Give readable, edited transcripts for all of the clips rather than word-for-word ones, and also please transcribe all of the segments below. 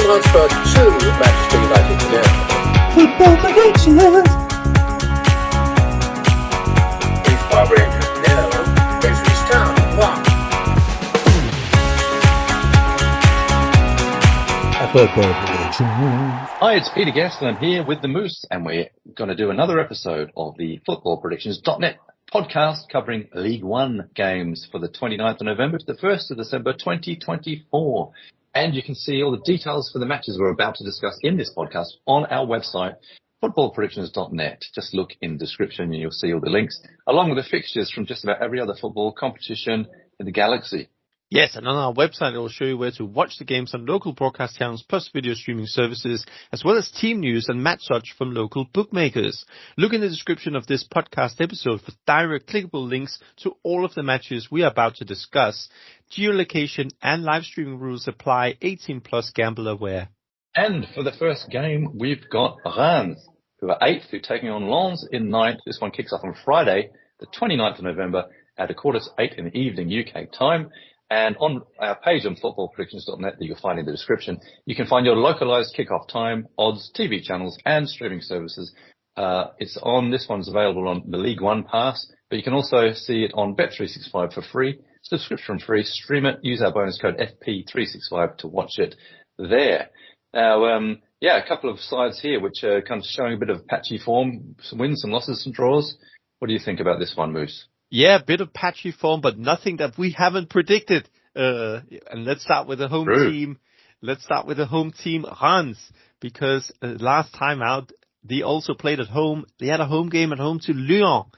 transferred to Manchester United today. Football predictions. If Barbara Rangers nil, Ipswich Town 1. Football predictions. Hi, it's Peter Guest, and I'm here with the Moose, and we're going to do another episode of the footballpredictions.net podcast covering League One games for the 29th of November to the 1st of December 2024. And you can see all the details for the matches we're about to discuss in this podcast on our website, footballpredictions.net. Just look in the description and you'll see all the links, along with the fixtures from just about every other football competition in the galaxy. Yes, and on our website it will show you where to watch the games on local broadcast channels plus video streaming services, as well as team news and match search from local bookmakers. Look in the description of this podcast episode for direct clickable links to all of the matches we are about to discuss. Geolocation and live streaming rules apply. 18 plus, gamble aware. And for the first game, we've got Reims, who are 8th, who are taking on Lens in 9th. This one kicks off on Friday, the 29th of November at 7:45 in the evening UK time. And on our page on footballpredictions.net that you'll find in the description, you can find your localized kickoff time, odds, TV channels, and streaming services. This one's available on the League One Pass, but you can also see it on Bet365 for free, subscription free, stream it, use our bonus code FP365 to watch it there. Now, a couple of sides here which are kind of showing a bit of patchy form, some wins, some losses, some draws. What do you think about this one, Moose? Yeah, a bit of patchy form, but nothing that we haven't predicted. And let's start with the home team. Let's start with the home team, Reims, because last time out, they also played at home. They had a home game at home to Lyon,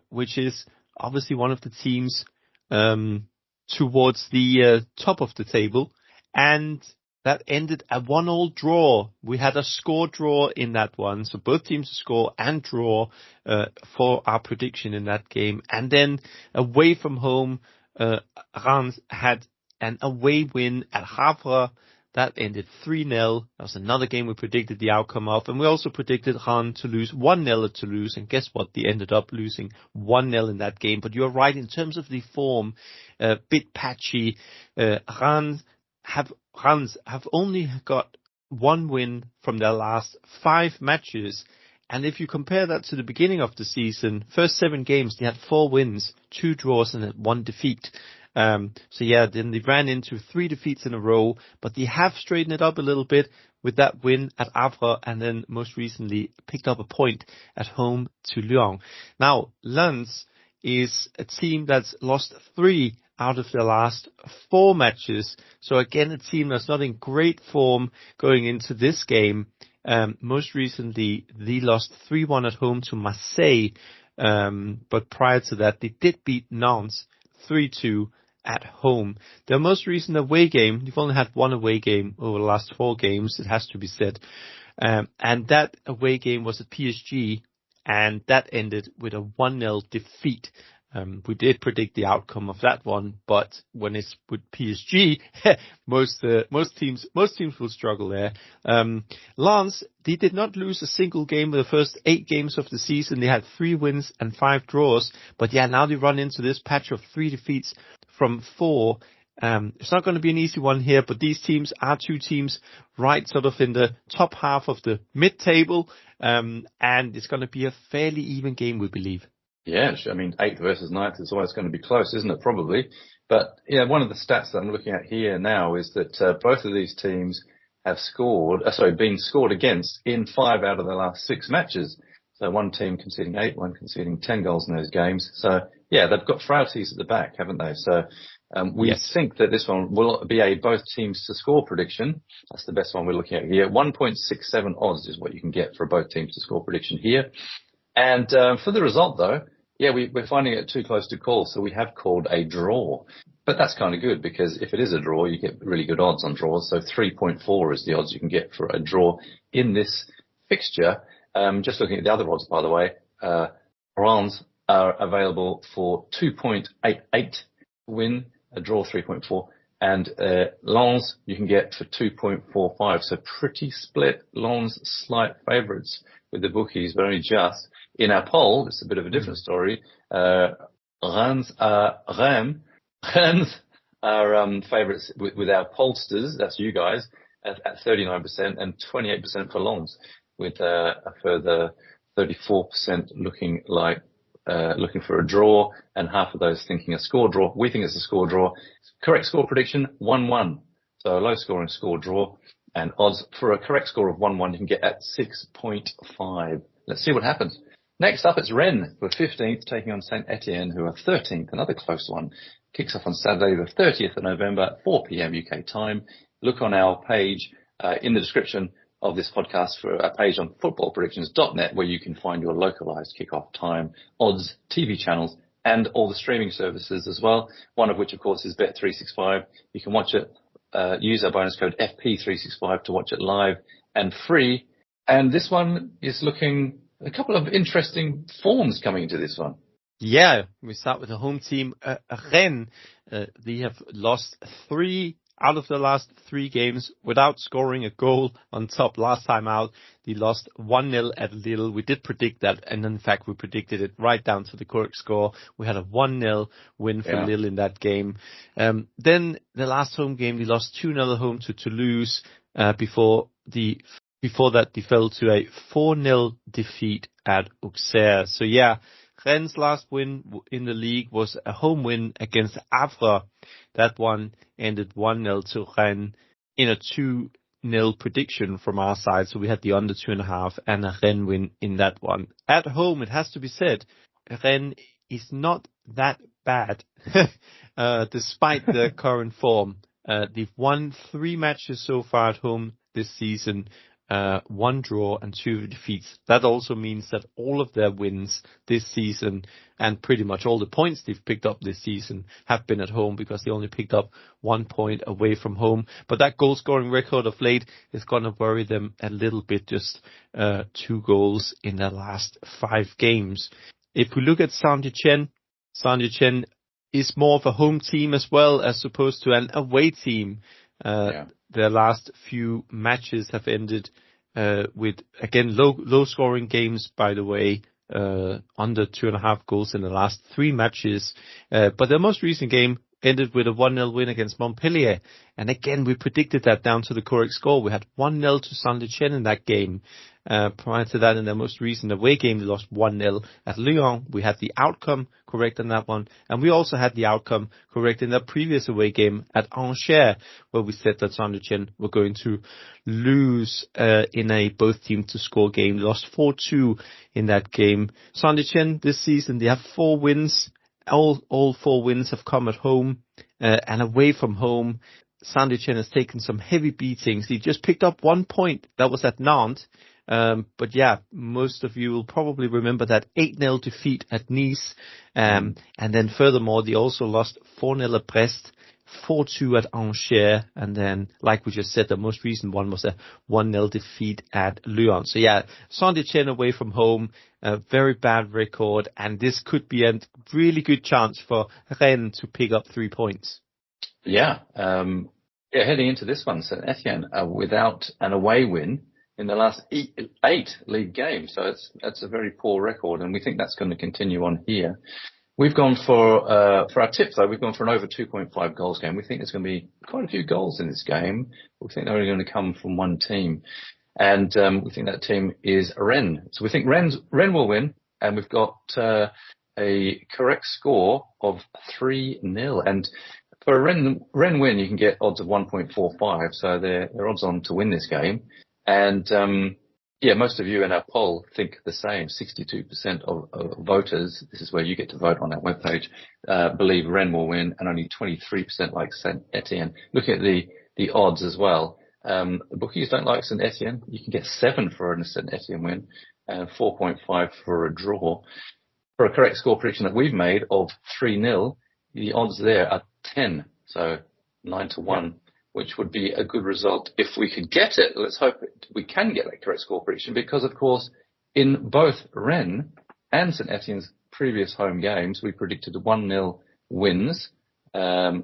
which is obviously one of the teams towards the top of the table. And that ended a 1-1 draw. We had a score draw in that one. So both teams score and draw for our prediction in that game. And then away from home, Reims had an away win at Havre. That ended 3-0. That was another game we predicted the outcome of. And we also predicted Reims to lose 1-0 at Toulouse. And guess what? They ended up losing 1-0 in that game. But you're right, in terms of the form, bit patchy. Reims have only got one win from their last 5 matches. And if you compare that to the beginning of the season, first 7 games, they had 4 wins, 2 draws and 1 defeat. Then they ran into 3 defeats in a row, but they have straightened it up a little bit with that win at Havre, and then most recently picked up a point at home to Lyon. Now, Lens is a team that's lost 3 out of their last 4 matches. So again, a team that's not in great form going into this game. Most recently, they lost 3-1 at home to Marseille. But prior to that, they did beat Nantes 3-2 at home. Their most recent away game, they've only had 1 away game over the last 4 games, it has to be said. And that away game was at PSG, and that ended with a 1-0 defeat. We did predict the outcome of that one, but when it's with PSG, most teams will struggle there. Lens, they did not lose a single game in the first 8 games of the season. They had 3 wins and 5 draws, but now they run into this patch of 3 defeats from 4. It's not going to be an easy one here, but these teams are 2 teams right sort of in the top half of the mid-table, and it's going to be a fairly even game, we believe. Yeah, I mean, 8th versus 9th is always going to be close, isn't it? Probably. But, one of the stats that I'm looking at here now is that both of these teams have been scored against in 5 out of the last 6 matches. So one team conceding 8, one conceding 10 goals in those games. So, they've got frailties at the back, haven't they? So we think that this one will be a both teams to score prediction. That's the best one we're looking at here. 1.67 odds is what you can get for both teams to score prediction here. And for the result, though, we're finding it too close to call, so we have called a draw. But that's kind of good, because if it is a draw, you get really good odds on draws. So 3.4 is the odds you can get for a draw in this fixture. Just looking at the other odds, by the way, Reims are available for 2.88 win, a draw 3.4, and Lens you can get for 2.45. So pretty split. Lens slight favourites with the bookies, very just. In our poll, it's a bit of a different story. Reims are favourites with our pollsters. That's you guys. at 39% and 28% for Lens, with a further 34% looking for a draw, and half of those thinking a score draw. We think it's a score draw. Correct score prediction, 1-1. So a low scoring score draw, and odds for a correct score of 1-1 you can get at 6.5. Let's see what happens. Next up, it's Rennes, who are 15th, taking on Saint Etienne, who are 13th. Another close one. Kicks off on Saturday, the 30th of November, 4 p.m. UK time. Look on our page in the description of this podcast for a page on footballpredictions.net, where you can find your localized kickoff time, odds, TV channels, and all the streaming services as well. One of which, of course, is Bet365. You can watch it, use our bonus code FP365 to watch it live and free. And this one is looking a couple of interesting forms coming into this one. Yeah, we start with the home team, Rennes. They have lost 3 out of the last 3 games without scoring a goal on top. Last time out, they lost 1-0 at Lille. We did predict that, and in fact, we predicted it right down to the correct score. We had a 1-0 win for Lille in that game. Then the last home game, they lost 2-0 at home to Toulouse, before that, they fell to a 4-0 defeat at Auxerre. So yeah, Rennes' last win in the league was a home win against Havre. That one ended 1-0 to Rennes in a 2-0 prediction from our side. So we had the under 2.5 and a Rennes win in that one. At home, it has to be said, Rennes is not that bad, despite the current form. They've won 3 matches so far at home this season. 1 draw and 2 defeats. That also means that all of their wins this season and pretty much all the points they've picked up this season have been at home, because they only picked up 1 point away from home. But that goal scoring record of late is going to worry them a little bit, just 2 goals in their last 5 games. If we look at Saint-Etienne is more of a home team as well, as opposed to an away team. Their last few matches have ended with, again, low scoring games, by the way, under 2.5 goals in the last 3 matches. But their most recent game ended with a 1-0 win against Montpellier. And again, we predicted that down to the correct score. We had 1-0 to Saint-Etienne in that game. Prior to that, in their most recent away game, they lost 1-0 at Lyon. We had the outcome correct in that one. And we also had the outcome correct in their previous away game at Angers, where we said that Saint-Etienne were going to lose in a both team to score game. They lost 4-2 in that game. Saint-Etienne this season, they have 4 wins. All 4 wins have come at home, and away from home. Saint-Etienne has taken some heavy beatings. He just picked up 1 point. That was at Nantes. But yeah, most of you will probably remember that 8-0 defeat at Nice. And then furthermore, they also lost 4-0 at Brest, 4-2 at Angers. And then, like we just said, the most recent one was a 1-0 defeat at Lyon. So yeah, Saint-Etienne away from home, a very bad record. And this could be a really good chance for Rennes to pick up 3 points. Yeah. Heading into this one, Saint Etienne without an away win in the last 8 league games. So that's a very poor record, and we think that's going to continue on here. We've gone for our tips, though, we've gone for an over 2.5 goals game. We think there's going to be quite a few goals in this game. We think they're only going to come from one team. And we think that team is Rennes. So we think Rennes will win, and we've got a correct score of 3-0. And for a Rennes win, you can get odds of 1.45. So they're odds on to win this game. And most of you in our poll think the same. 62% of voters, this is where you get to vote on our webpage, believe Rennes will win, and only 23% like Saint Etienne. Looking at the odds as well, the bookies don't like Saint Etienne. You can get 7 for a Saint Etienne win, and 4.5 for a draw. For a correct score prediction that we've made of 3-0, the odds there are 10, so 9-1. Which would be a good result if we could get it. Let's hope we can get that correct score prediction, because, of course, in both Rennes and St Etienne's previous home games, we predicted 1-0 wins for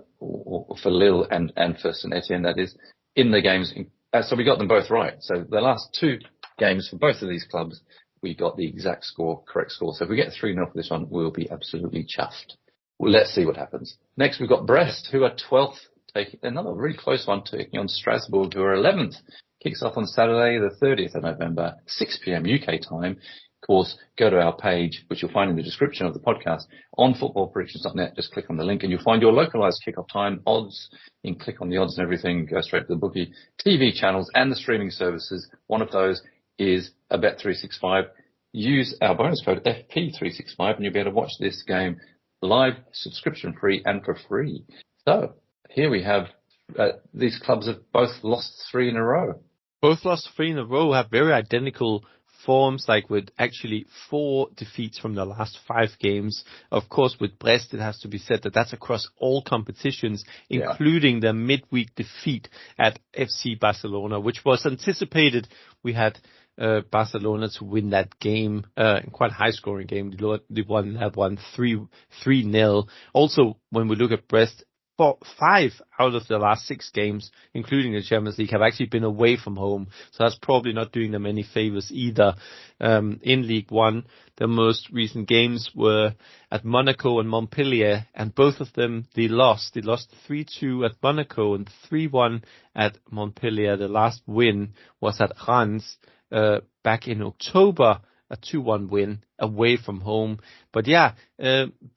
Lille and for St Etienne, that is, in the games. So we got them both right. So the last 2 games for both of these clubs, we got the exact correct score. So if we get 3-0 for this one, we'll be absolutely chuffed. Well, let's see what happens. Next, we've got Brest, who are 12th. taking another really close one, taking on Strasbourg, who are 11th. Kicks off on Saturday, the 30th of November, 6 p.m. UK time. Of course, go to our page, which you'll find in the description of the podcast, on footballpredictions.net. Just click on the link and you'll find your localized kickoff time, odds. You can click on the odds and everything, go straight to the bookie, TV channels and the streaming services. One of those is a Bet365. Use our bonus code FP365 and you'll be able to watch this game live, subscription free and for free. So here we have these clubs have both lost 3 in a row. Both lost 3 in a row, have very identical forms, like with actually 4 defeats from the last 5 games. Of course, with Brest, it has to be said that that's across all competitions, including the midweek defeat at FC Barcelona, which was anticipated. We had Barcelona to win that game, quite a high-scoring game. They won that one 3-0. Also, when we look at Brest, 5 out of the last 6 games, including the Champions League, have actually been away from home. So that's probably not doing them any favors either. In Ligue 1, the most recent games were at Monaco and Montpellier, and both of them they lost. They lost 3-2 at Monaco and 3-1 at Montpellier. The last win was at Reims back in October, a 2-1 win away from home. But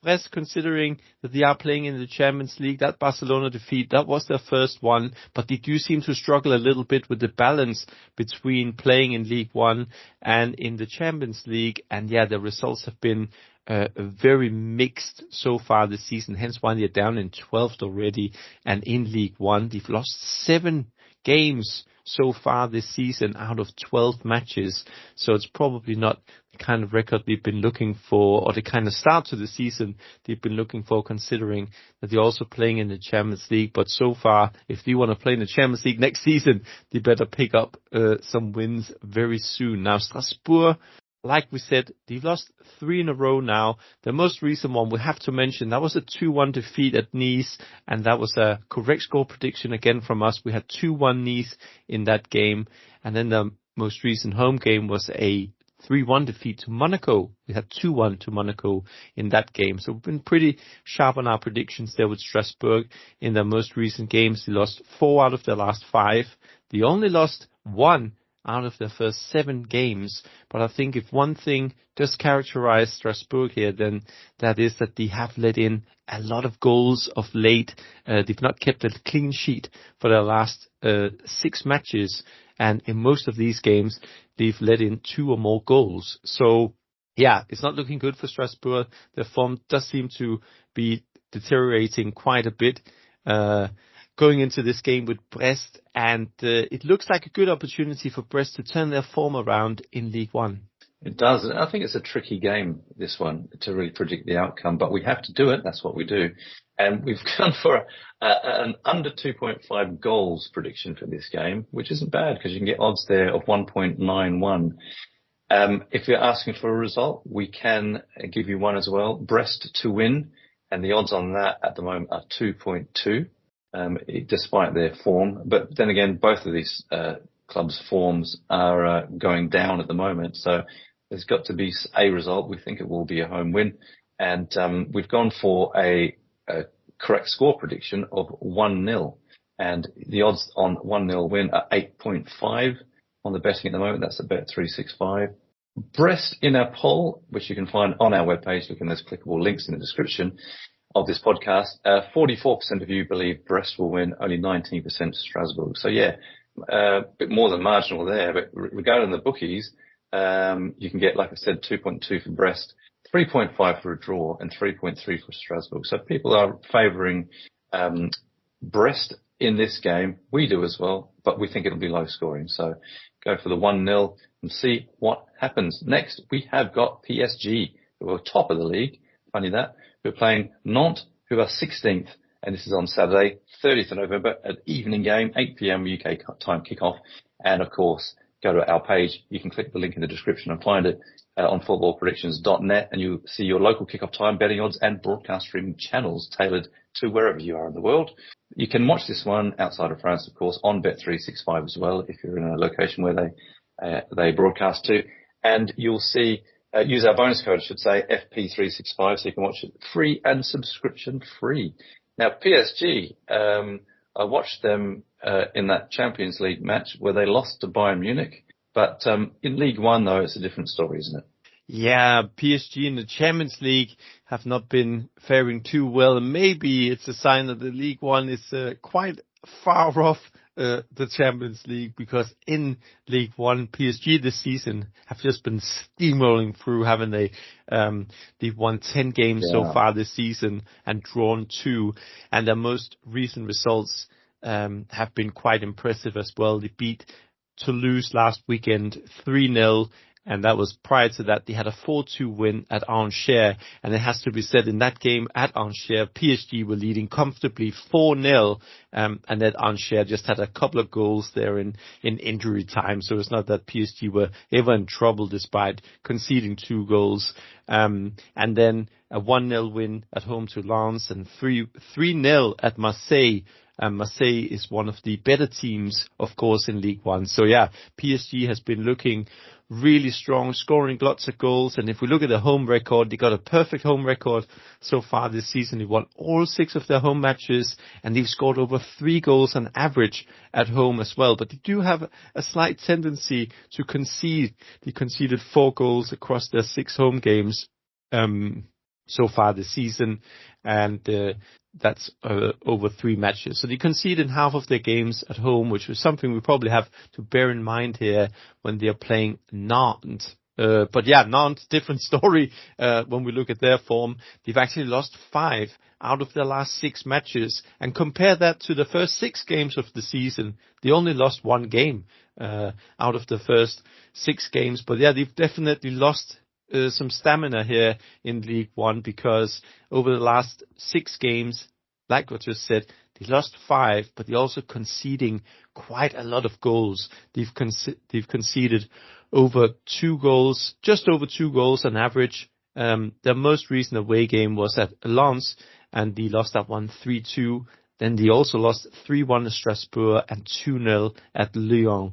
Brest, considering that they are playing in the Champions League, that Barcelona defeat, that was their first one, but they do seem to struggle a little bit with the balance between playing in Ligue 1 and in the Champions League. And the results have been very mixed so far this season, hence why they're down in 12th already. And in Ligue 1, they've lost 7 games so far this season out of 12 matches. So it's probably not the kind of record they've been looking for, or the kind of start to the season they've been looking for, considering that they're also playing in the Champions League. But so far, if they want to play in the Champions League next season, they better pick up some wins very soon. Now, Strasbourg, like we said, they've lost 3 in a row now. The most recent one we have to mention, that was a 2-1 defeat at Nice, and that was a correct score prediction again from us. We had 2-1 Nice in that game, and then the most recent home game was a 3-1 defeat to Monaco. We had 2-1 to Monaco in that game. So we've been pretty sharp on our predictions there with Strasbourg. In their most recent games, they lost 4 out of their last 5. They only lost 1 out of their first 7 games. But I think if one thing does characterize Strasbourg here, then that is that they have let in a lot of goals of late. They've not kept a clean sheet for their last 6 matches. And in most of these games, they've let in 2 or more goals. So, it's not looking good for Strasbourg. Their form does seem to be deteriorating quite a bit. Going into this game with Brest, and it looks like a good opportunity for Brest to turn their form around in Ligue 1. It does. And I think it's a tricky game, this one, to really predict the outcome, but we have to do it. That's what we do. And we've gone for an under 2.5 goals prediction for this game, which isn't bad because you can get odds there of 1.91. If you're asking for a result, we can give you one as well. Brest to win, and the odds on that at the moment are 2.2. Despite their form. But then again, both of these clubs' forms are going down at the moment. So there's got to be a result. We think it will be a home win. And we've gone for a correct score prediction of 1-0. And the odds on 1-0 win are 8.5 on the betting at the moment. That's a Bet365. Brest in our poll, which you can find on our webpage. Look in those clickable links in the description of this podcast. 44% of you believe Brest will win, only 19% Strasbourg. So a bit more than marginal there. But regarding the bookies, you can get, like I said, 2.2 for Brest, 3.5 for a draw, and 3.3 for Strasbourg. So people are favouring Brest in this game. We do as well, but we think it'll be low scoring. So go for the 1-0 and see what happens. Next, we have got PSG, who are top of the league. Funny that. We're playing Nantes, who are 16th, and this is on Saturday, 30th of November, an evening game, 8 p.m. UK time kickoff. And of course, go to our page. You can click the link in the description and find it on footballpredictions.net, and you'll see your local kickoff time, betting odds, and broadcast streaming channels tailored to wherever you are in the world. You can watch this one outside of France, of course, on Bet365 as well, if you're in a location where they broadcast to. And you'll see. Use our bonus code, I should say, FP365, so you can watch it free and subscription free. Now, PSG, I watched them in that Champions League match where they lost to Bayern Munich. But in League One, though, it's a different story, isn't it? Yeah, PSG in the Champions League have not been faring too well. And maybe it's a sign that the League One is quite far off the Champions League, because in League One, PSG this season have just been steamrolling through, haven't they? They've won 10 games so far this season and drawn 2. And their most recent results have been quite impressive as well. They beat Toulouse last weekend 3-0. And that was prior to that, they had a 4-2 win at Angers. And it has to be said, in that game at Angers, PSG were leading comfortably 4-0. And then Angers just had a couple of goals there in injury time. So it's not that PSG were ever in trouble despite conceding 2 goals. And then a 1-0 win at home to Lens and 3-0 at Marseille. Marseille is one of the better teams, of course, in League One. So yeah, PSG has been looking really strong, scoring lots of goals. And if we look at the home record, they got a perfect home record so far this season. They won all 6 of their home matches, and they've scored over 3 goals on average at home as well. But they do have a slight tendency to concede. They conceded 4 goals across their 6 home games so far this season, and that's over 3 matches. So they concede in half of their games at home, which is something we probably have to bear in mind here when they are playing Nantes. But yeah, Nantes, different story when we look at their form. They've actually lost 5 out of their last 6 matches. And compare that to the first 6 games of the season. They only lost 1 game out of the first 6 games. But yeah, they've definitely lost some stamina here in League One, because over the last 6 games, like what you said, they lost 5, but they're also conceding quite a lot of goals. They've conceded over 2 goals, just over 2 goals on average. Their most recent away game was at Lens, and they lost that one 3-2. Then they also lost 3-1 at Strasbourg and 2-0 at Lyon.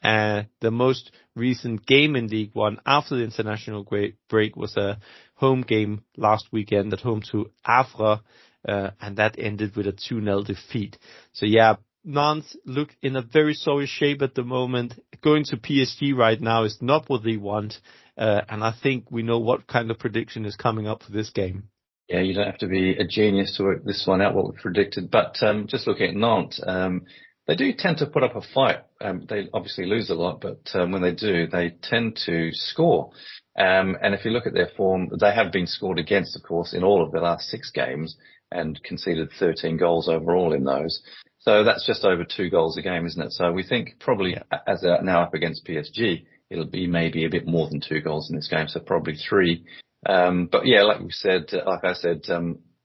The most recent game in League One after the international break was a home game last weekend at home to Havre, and that ended with a 2-0 defeat. So yeah, Nantes look in a very sorry shape at the moment. Going to PSG right now is not what they want, and I think we know what kind of prediction is coming up for this game. Yeah, you don't have to be a genius to work this one out, what we predicted. But just looking at Nantes, they do tend to put up a fight. They obviously lose a lot, but when they do, they tend to score. And if you look at their form, they have been scored against, of course, in all of the last 6 games and conceded 13 goals overall in those. So that's just over 2 goals a game, isn't it? So we think probably, as they're now up against PSG, it'll be maybe a bit more than 2 goals in this game, so probably 3. But yeah, like I said,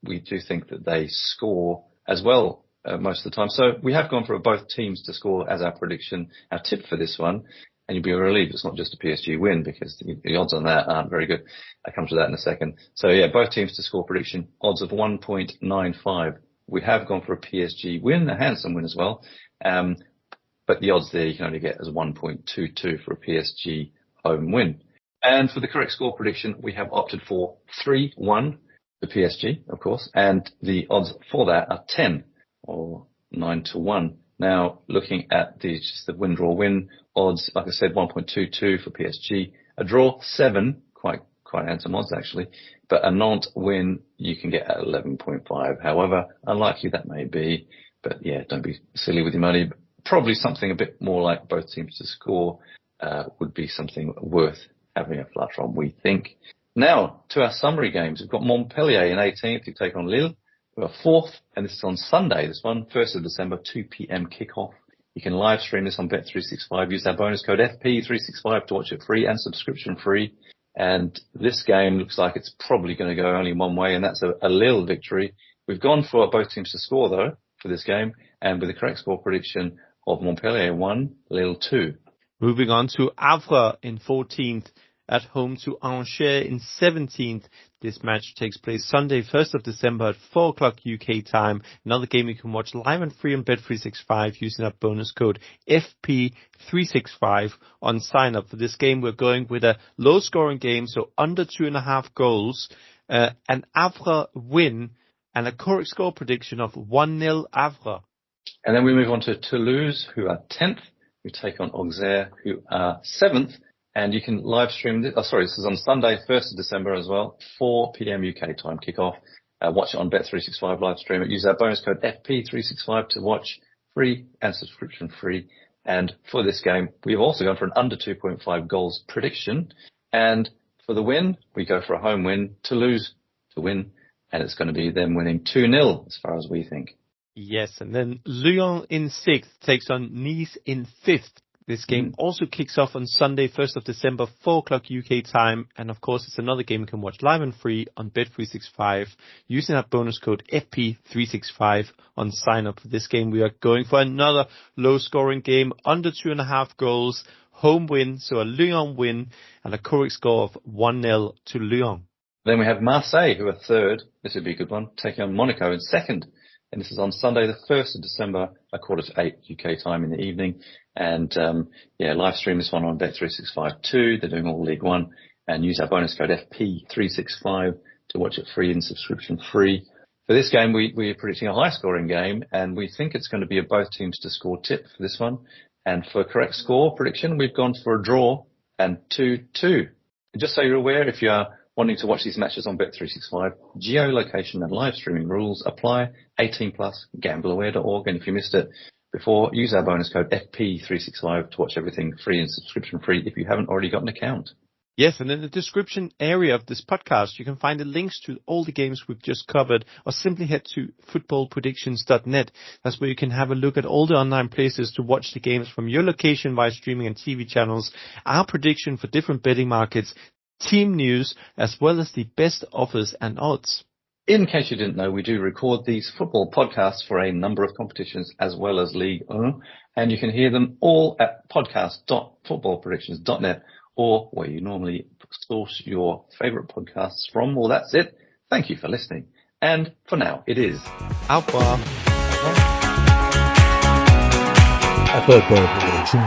we do think that they score as well most of the time. So we have gone for both teams to score as our prediction, our tip for this one. And you'll be relieved it's not just a PSG win, because the odds on that aren't very good. I'll come to that in a second. So yeah, both teams to score prediction, odds of 1.95. We have gone for a PSG win, a handsome win as well. But the odds there you can only get as 1.22 for a PSG home win. And for the correct score prediction, we have opted for 3-1 for PSG, of course. And the odds for that are 10 or 9-1. Now, looking at just the win-draw-win odds, like I said, 1.22 for PSG. A draw, 7, quite handsome odds actually. But a Nantes win, you can get at 11.5. However unlikely that may be. But yeah, don't be silly with your money. Probably something a bit more like both teams to score would be something worth having a flutter on, we think. Now, to our summary games. We've got Montpellier in 18th to take on Lille. We're 4th, and this is on Sunday, this one, 1st of December, 2 p.m. kickoff. You can live stream this on Bet365. Use our bonus code FP365 to watch it free and subscription free. And this game looks like it's probably going to go only one way, and that's a Lille victory. We've gone for both teams to score, though, for this game, and with the correct score prediction of Montpellier 1, Lille 2. Moving on to Havre in 14th, at home to Angers in 17th. This match takes place Sunday, 1st of December at 4 o'clock UK time. Another game you can watch live and free on Bet365 using our bonus code FP365 on sign up. For this game, we're going with a low scoring game, so under 2.5 goals. An Havre win and a correct score prediction of 1-0 Havre. And then we move on to Toulouse, who are 10th. We take on Auxerre, who are 7th. And you can live stream this. This is on Sunday, 1st of December as well, 4 p.m. UK time kickoff. Watch it on Bet365 live stream it. Use our bonus code FP365 to watch free and subscription free. And for this game, we've also gone for an under 2.5 goals prediction. And for the win, we go for a home win, Toulouse to win. And it's going to be them winning 2-0 as far as we think. Yes, and then Lyon in 6th takes on Nice in 5th. This game also kicks off on Sunday, 1st of December, 4 o'clock UK time. And of course, it's another game you can watch live and free on Bet365 using that bonus code FP365 on sign up for this game. We are going for another low scoring game, under 2.5 goals, home win. So a Lyon win and a correct score of 1-0 to Lyon. Then we have Marseille, who are 3rd. This would be a good one, taking on Monaco in 2nd. And this is on Sunday, the 1st of December, 7:45 UK time in the evening. And, live stream this one on Bet365 too. They're doing all Ligue 1 and use our bonus code FP365 to watch it free and subscription free. For this game, we're predicting a high scoring game and we think it's going to be a both teams to score tip for this one. And for correct score prediction, we've gone for a draw and 2-2. And just so you're aware, if you are wanting to watch these matches on Bet365, geolocation and live streaming rules apply. 18+, gambleaware.org. And if you missed it before, use our bonus code FP365 to watch everything free and subscription free if you haven't already got an account. Yes, and in the description area of this podcast, you can find the links to all the games we've just covered, or simply head to footballpredictions.net. That's where you can have a look at all the online places to watch the games from your location via streaming and TV channels, our prediction for different betting markets, team news, as well as the best offers and odds. In case you didn't know, we do record these football podcasts for a number of competitions as well as Ligue 1, and you can hear them all at podcast.footballpredictions.net or where you normally source your favorite podcasts from. Well, that's it. Thank you for listening. And for now, it is Au revoir. A football prediction.